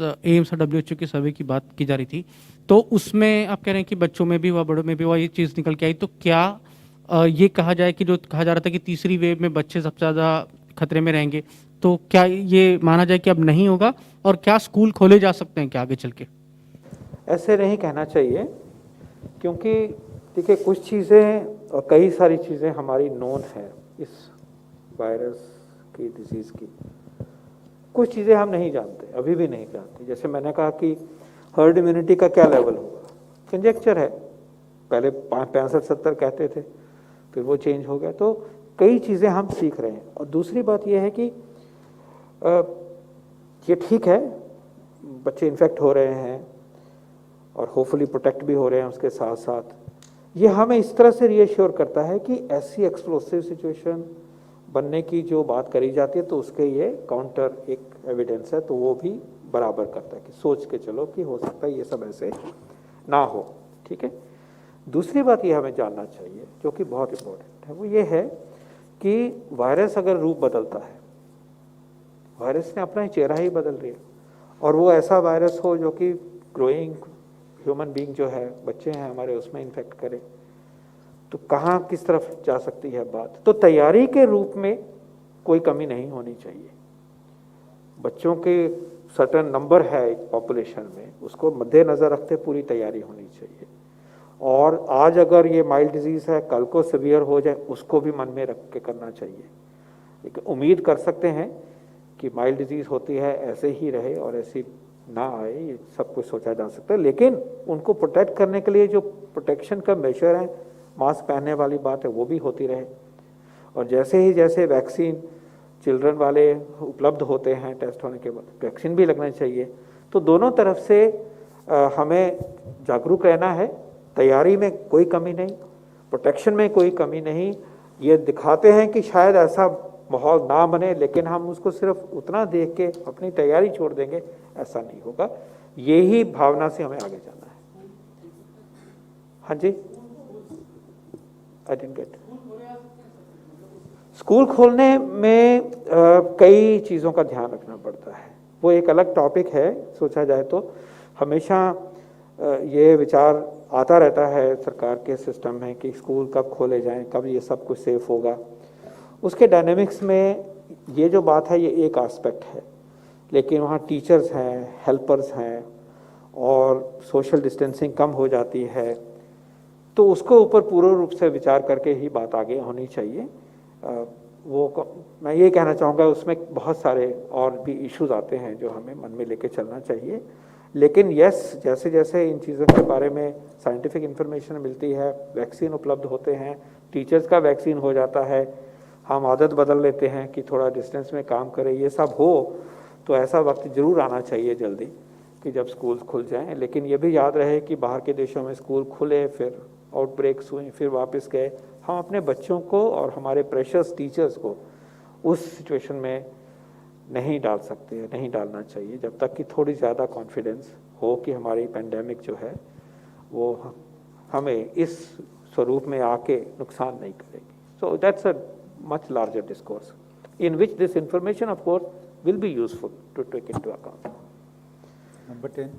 AIIMS और WHO की सर्वे की बात की जा रही थी, तो उसमें आप कह रहे हैं कि बच्चों में भी हुआ, बड़ों में भी हुआ, ये चीज़ निकल के आई। तो क्या ये कहा जाए कि जो कहा जा रहा था कि तीसरी वेव में बच्चे सबसे ज़्यादा खतरे में रहेंगे, तो क्या ये माना जाए कि अब नहीं होगा? और क्या स्कूल खोले जा सकते हैं क्या आगे चल के? ऐसे नहीं कहना चाहिए, क्योंकि देखिए कुछ चीज़ें और कई सारी चीज़ें हमारी नोन है इस वायरस की, डिजीज़ की। कुछ चीज़ें हम नहीं जानते, अभी भी नहीं जानते। जैसे मैंने कहा कि हर्ड इम्यूनिटी का क्या लेवल होगा, कंजेक्चर है। पहले 65-70 कहते थे, फिर वो चेंज हो गया। तो कई चीज़ें हम सीख रहे हैं। और दूसरी बात ये है कि ये ठीक है, बच्चे इन्फेक्ट हो रहे हैं और होपफुली प्रोटेक्ट भी हो रहे हैं उसके साथ साथ। ये हमें इस तरह से रीअश्योर करता है कि ऐसी एक्सप्लोसिव सिचुएशन बनने की जो बात करी जाती है, तो उसके ये काउंटर एक एविडेंस है, तो वो भी बराबर करता है कि सोच के चलो कि हो सकता है ये सब ऐसे ना हो। ठीक है। दूसरी बात ये हमें जानना चाहिए, जो कि बहुत इंपॉर्टेंट है, वो ये है कि वायरस अगर रूप बदलता है, वायरस ने अपना ही चेहरा ही बदल लिया, और वो ऐसा वायरस हो जो कि ग्रोइंग ह्यूमन बीइंग जो है, बच्चे हैं हमारे, उसमें इन्फेक्ट करे, तो कहाँ किस तरफ जा सकती है बात। तो तैयारी के रूप में कोई कमी नहीं होनी चाहिए। बच्चों के सर्टेन नंबर है पॉपुलेशन में, उसको मद्देनजर रखते पूरी तैयारी होनी चाहिए। और आज अगर ये माइल्ड डिजीज है, कल को सीवियर हो जाए, उसको भी मन में रख के करना चाहिए। लेकिन उम्मीद कर सकते हैं कि माइल्ड डिजीज होती है, ऐसे ही रहे और ऐसी ना आए, ये सब कुछ सोचा जा सकता है। लेकिन उनको प्रोटेक्ट करने के लिए जो प्रोटेक्शन का मेजर है, मास्क पहनने वाली बात है, वो भी होती रहे। और जैसे वैक्सीन चिल्ड्रन वाले उपलब्ध होते हैं, टेस्ट होने के बाद वैक्सीन भी लगना चाहिए। तो दोनों तरफ से हमें जागरूक रहना है। तैयारी में कोई कमी नहीं, प्रोटेक्शन में कोई कमी नहीं। ये दिखाते हैं कि शायद ऐसा माहौल ना बने, लेकिन हम उसको सिर्फ उतना देख के अपनी तैयारी छोड़ देंगे, ऐसा नहीं होगा। यही भावना से हमें आगे जाना है। हाँ जी, आई डिडंट गेट। स्कूल खोलने में कई चीज़ों का ध्यान रखना पड़ता है, वो एक अलग टॉपिक है। सोचा जाए तो हमेशा ये विचार आता रहता है सरकार के सिस्टम में कि स्कूल कब खोले जाएं, कब ये सब कुछ सेफ होगा। उसके डायनेमिक्स में ये जो बात है, ये एक एस्पेक्ट है, लेकिन वहाँ टीचर्स हैं, हेल्पर्स हैं, और सोशल डिस्टेंसिंग कम हो जाती है, तो उसको ऊपर पूर्ण रूप से विचार करके ही बात आगे होनी चाहिए। मैं ये कहना चाहूँगा, उसमें बहुत सारे और भी इश्यूज आते हैं जो हमें मन में लेके चलना चाहिए। लेकिन यस, जैसे जैसे इन चीज़ों के बारे में साइंटिफिक इन्फॉर्मेशन मिलती है, वैक्सीन उपलब्ध होते हैं, टीचर्स का वैक्सीन हो जाता है, हम आदत बदल लेते हैं कि थोड़ा डिस्टेंस में काम करें, ये सब हो, तो ऐसा वक्त जरूर आना चाहिए जल्दी कि जब स्कूल खुल जाएं। लेकिन ये भी याद रहे कि बाहर के देशों में स्कूल खुले, फिर आउटब्रेक्स हुए, फिर वापस गए। हम अपने बच्चों को और हमारे प्रेशियस टीचर्स को उस सिचुएशन में नहीं डाल सकते, नहीं डालना चाहिए, जब तक कि थोड़ी ज़्यादा कॉन्फिडेंस हो कि हमारी पेंडेमिक जो है वो हमें इस स्वरूप में आके नुकसान नहीं करेगी। So that's a much larger discourse in which this information of course will be useful to take into account. Number 10.